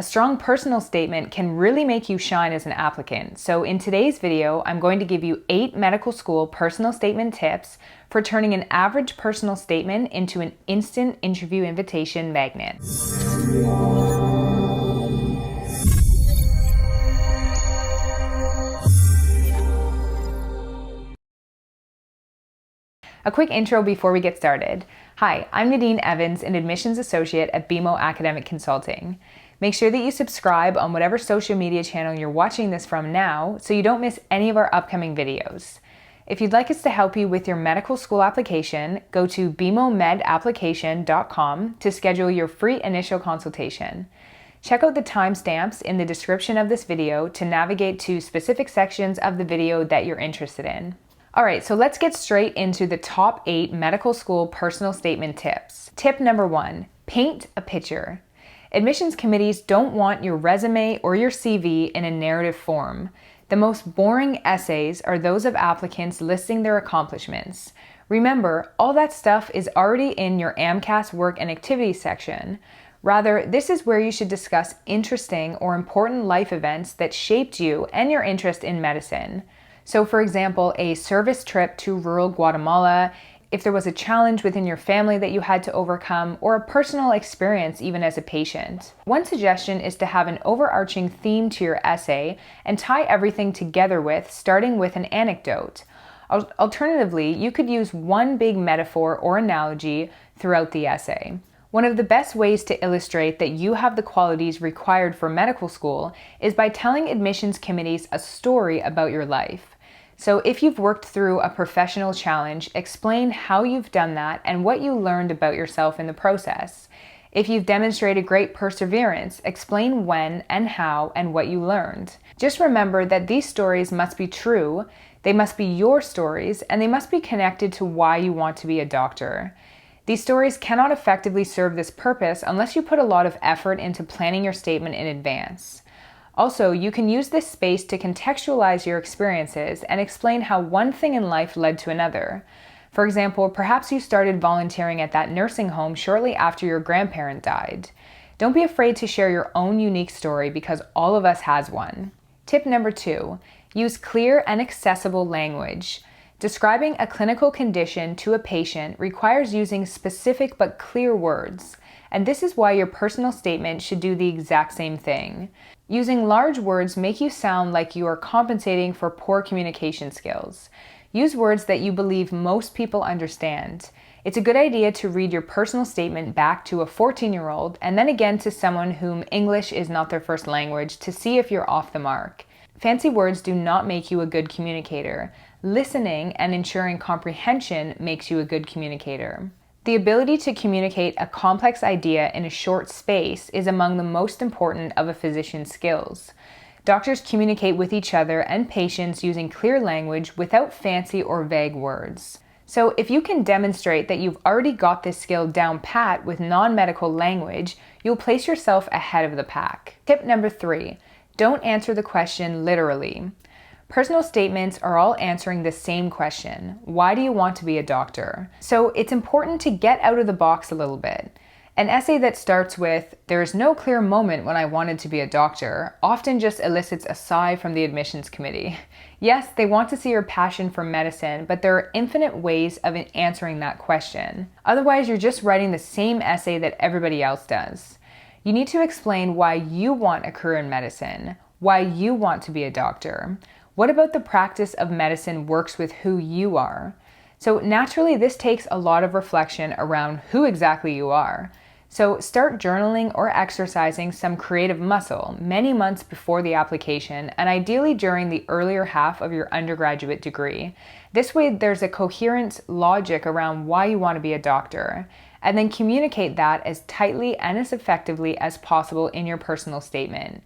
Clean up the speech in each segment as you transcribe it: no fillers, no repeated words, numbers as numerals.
A strong personal statement can really make you shine as an applicant. So in today's video, I'm going to give you 8 medical school personal statement tips for turning an average personal statement into an instant interview invitation magnet. A quick intro before we get started. Hi, I'm Nadine Evans, an admissions associate at BeMo Academic Consulting. Make sure that you subscribe on whatever social media channel you're watching this from now so you don't miss any of our upcoming videos. If you'd like us to help you with your medical school application, go to BeMo.Medapplication.com to schedule your free initial consultation. Check out the timestamps in the description of this video to navigate to specific sections of the video that you're interested in. Alright, so let's get straight into the top 8 medical school personal statement tips. Tip number 1, paint a picture. Admissions committees don't want your resume or your CV in a narrative form. The most boring essays are those of applicants listing their accomplishments. Remember, all that stuff is already in your AMCAS work and activities section. Rather, this is where you should discuss interesting or important life events that shaped you and your interest in medicine. So for example, a service trip to rural Guatemala, if there was a challenge within your family that you had to overcome, or a personal experience even as a patient. One suggestion is to have an overarching theme to your essay and tie everything together with, starting with an anecdote. Alternatively, you could use one big metaphor or analogy throughout the essay. One of the best ways to illustrate that you have the qualities required for medical school is by telling admissions committees a story about your life. So if you've worked through a professional challenge, explain how you've done that and what you learned about yourself in the process. If you've demonstrated great perseverance, explain when and how and what you learned. Just remember that these stories must be true, they must be your stories, and they must be connected to why you want to be a doctor. These stories cannot effectively serve this purpose unless you put a lot of effort into planning your statement in advance. Also, you can use this space to contextualize your experiences and explain how one thing in life led to another. For example, perhaps you started volunteering at that nursing home shortly after your grandparent died. Don't be afraid to share your own unique story because all of us has one. Tip number 2, use clear and accessible language. Describing a clinical condition to a patient requires using specific but clear words, and this is why your personal statement should do the exact same thing. Using large words make you sound like you are compensating for poor communication skills. Use words that you believe most people understand. It's a good idea to read your personal statement back to a 14-year-old and then again to someone whom English is not their first language to see if you're off the mark. Fancy words do not make you a good communicator. Listening and ensuring comprehension makes you a good communicator. The ability to communicate a complex idea in a short space is among the most important of a physician's skills. Doctors communicate with each other and patients using clear language without fancy or vague words. So if you can demonstrate that you've already got this skill down pat with non-medical language, you'll place yourself ahead of the pack. Tip number 3, don't answer the question literally. Personal statements are all answering the same question. Why do you want to be a doctor? So it's important to get out of the box a little bit. An essay that starts with, "There is no clear moment when I wanted to be a doctor," often just elicits a sigh from the admissions committee. Yes, they want to see your passion for medicine, but there are infinite ways of answering that question. Otherwise, you're just writing the same essay that everybody else does. You need to explain why you want a career in medicine, why you want to be a doctor. What about the practice of medicine works with who you are? So naturally, this takes a lot of reflection around who exactly you are. So start journaling or exercising some creative muscle many months before the application and ideally during the earlier half of your undergraduate degree. This way there's a coherent logic around why you want to be a doctor, and then communicate that as tightly and as effectively as possible in your personal statement.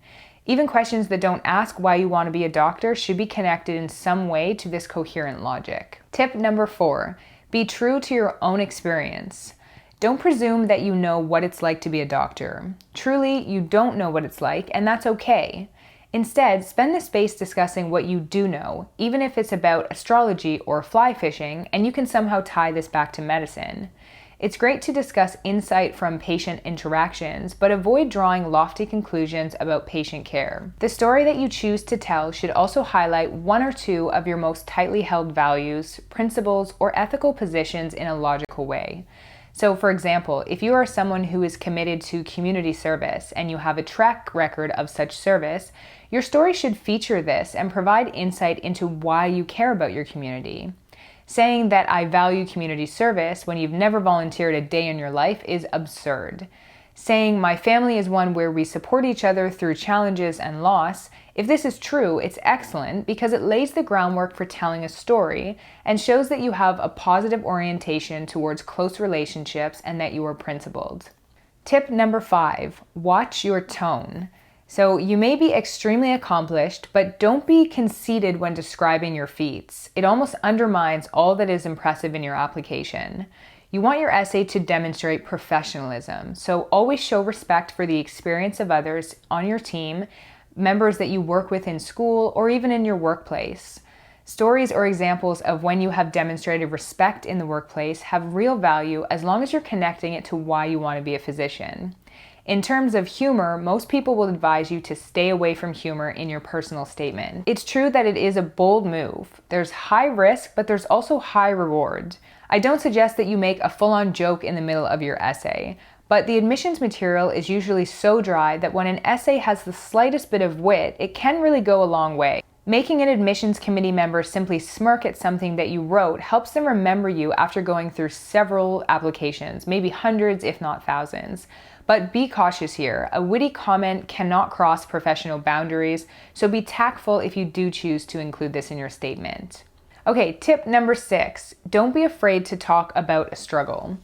Even questions that don't ask why you want to be a doctor should be connected in some way to this coherent logic. Tip number 4, be true to your own experience. Don't presume that you know what it's like to be a doctor. Truly, you don't know what it's like, and that's okay. Instead, spend the space discussing what you do know, even if it's about astrology or fly fishing, and you can somehow tie this back to medicine. It's great to discuss insight from patient interactions, but avoid drawing lofty conclusions about patient care. The story that you choose to tell should also highlight one or two of your most tightly held values, principles, or ethical positions in a logical way. So, for example, if you are someone who is committed to community service and you have a track record of such service, your story should feature this and provide insight into why you care about your community. Saying that I value community service when you've never volunteered a day in your life is absurd. Saying my family is one where we support each other through challenges and loss, if this is true, it's excellent because it lays the groundwork for telling a story and shows that you have a positive orientation towards close relationships and that you are principled. Tip number 5, watch your tone. So you may be extremely accomplished, but don't be conceited when describing your feats. It almost undermines all that is impressive in your application. You want your essay to demonstrate professionalism, so always show respect for the experience of others on your team, members that you work with in school, or even in your workplace. Stories or examples of when you have demonstrated respect in the workplace have real value as long as you're connecting it to why you want to be a physician. In terms of humor, most people will advise you to stay away from humor in your personal statement. It's true that it is a bold move. There's high risk, but there's also high reward. I don't suggest that you make a full-on joke in the middle of your essay, but the admissions material is usually so dry that when an essay has the slightest bit of wit, it can really go a long way. Making an admissions committee member simply smirk at something that you wrote helps them remember you after going through several applications, maybe hundreds if not thousands. But be cautious here. A witty comment cannot cross professional boundaries, so be tactful if you do choose to include this in your statement. Okay, tip number 6, don't be afraid to talk about a struggle.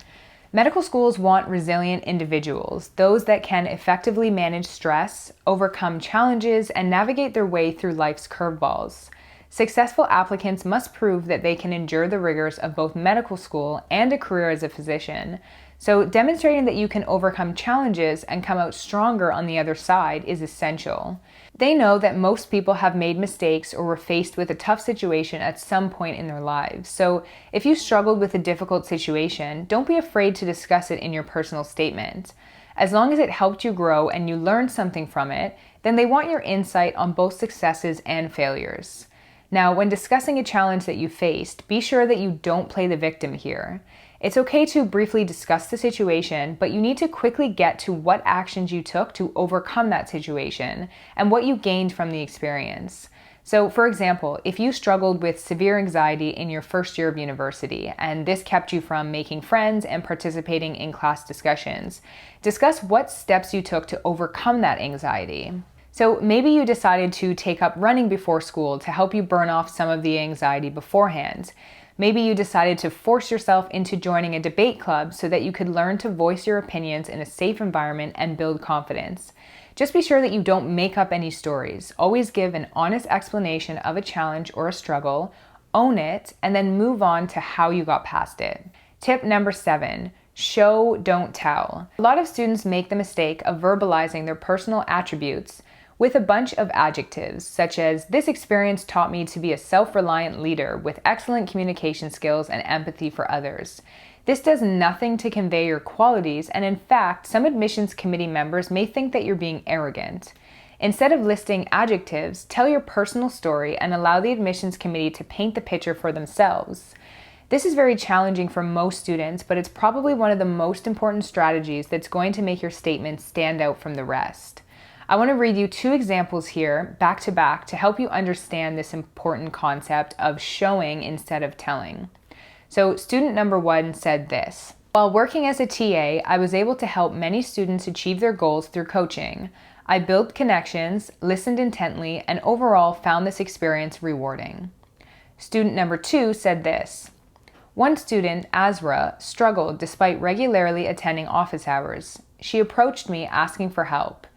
Medical schools want resilient individuals, those that can effectively manage stress, overcome challenges, and navigate their way through life's curveballs. Successful applicants must prove that they can endure the rigors of both medical school and a career as a physician. So demonstrating that you can overcome challenges and come out stronger on the other side is essential. They know that most people have made mistakes or were faced with a tough situation at some point in their lives. So if you struggled with a difficult situation, don't be afraid to discuss it in your personal statement. As long as it helped you grow and you learned something from it, then they want your insight on both successes and failures. Now, when discussing a challenge that you faced, be sure that you don't play the victim here. It's okay to briefly discuss the situation, but you need to quickly get to what actions you took to overcome that situation and what you gained from the experience. So, for example, if you struggled with severe anxiety in your first year of university and this kept you from making friends and participating in class discussions, discuss what steps you took to overcome that anxiety. So maybe you decided to take up running before school to help you burn off some of the anxiety beforehand. Maybe you decided to force yourself into joining a debate club so that you could learn to voice your opinions in a safe environment and build confidence. Just be sure that you don't make up any stories. Always give an honest explanation of a challenge or a struggle, own it, and then move on to how you got past it. Tip number 7, show, don't tell. A lot of students make the mistake of verbalizing their personal attributes with a bunch of adjectives, such as, this experience taught me to be a self-reliant leader with excellent communication skills and empathy for others. This does nothing to convey your qualities, and in fact, some admissions committee members may think that you're being arrogant. Instead of listing adjectives, tell your personal story and allow the admissions committee to paint the picture for themselves. This is very challenging for most students, but it's probably one of the most important strategies that's going to make your statement stand out from the rest. I want to read you 2 examples here, back to back, to help you understand this important concept of showing instead of telling. So student number 1 said this: while working as a TA, I was able to help many students achieve their goals through coaching. I built connections, listened intently, and overall found this experience rewarding. Student number 2 said this: one student, Azra, struggled despite regularly attending office hours. She approached me asking for help.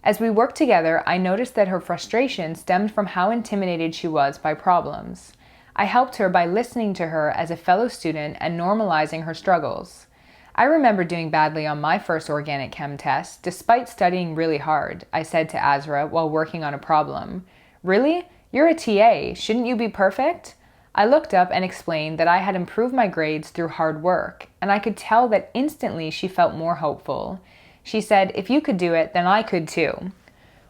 As we worked together, I noticed that her frustration stemmed from how intimidated she was by problems. I helped her by listening to her as a fellow student and normalizing her struggles. I remember doing badly on my first organic chem test, despite studying really hard, I said to Azra while working on a problem. Really? You're a TA, shouldn't you be perfect? I looked up and explained that I had improved my grades through hard work, and I could tell that instantly she felt more hopeful. She said, "If you could do it, then I could too."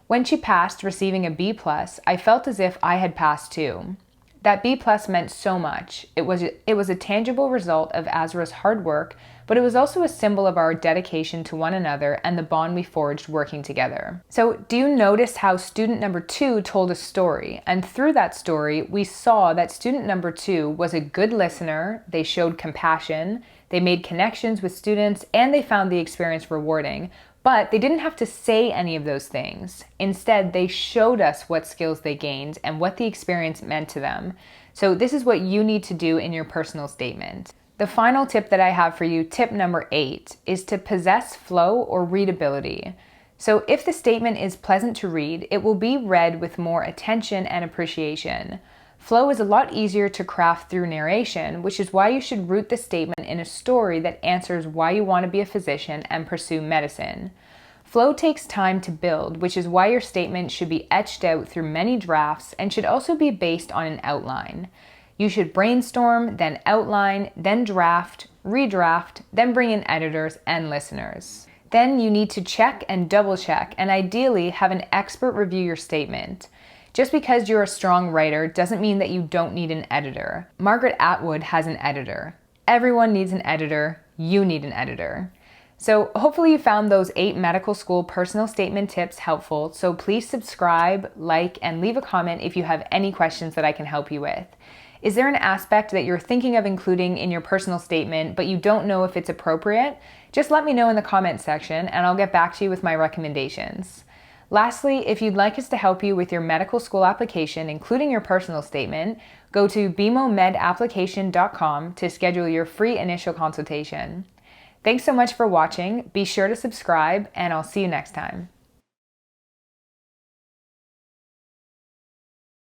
When she passed, receiving a B+, I felt as if I had passed too. That B+ meant so much. It was a tangible result of Azra's hard work, but it was also a symbol of our dedication to one another and the bond we forged working together. So, do you notice how student number 2 told a story? And through that story, we saw that student number 2 was a good listener, they showed compassion, they made connections with students, and they found the experience rewarding. But they didn't have to say any of those things. Instead, they showed us what skills they gained and what the experience meant to them. So this is what you need to do in your personal statement. The final tip that I have for you, tip number 8, is to possess flow or readability. So if the statement is pleasant to read, it will be read with more attention and appreciation. Flow is a lot easier to craft through narration, which is why you should root the statement in a story that answers why you want to be a physician and pursue medicine. Flow takes time to build, which is why your statement should be etched out through many drafts and should also be based on an outline. You should brainstorm, then outline, then draft, redraft, then bring in editors and listeners. Then you need to check and double check, and ideally have an expert review your statement. Just because you're a strong writer doesn't mean that you don't need an editor. Margaret Atwood has an editor. Everyone needs an editor. You need an editor. So hopefully you found those 8 medical school personal statement tips helpful. So please subscribe, like, and leave a comment if you have any questions that I can help you with. Is there an aspect that you're thinking of including in your personal statement, but you don't know if it's appropriate? Just let me know in the comment section and I'll get back to you with my recommendations. Lastly, if you'd like us to help you with your medical school application, including your personal statement, go to BeMo.Blog to schedule your free initial consultation. Thanks so much for watching. Be sure to subscribe, and I'll see you next time.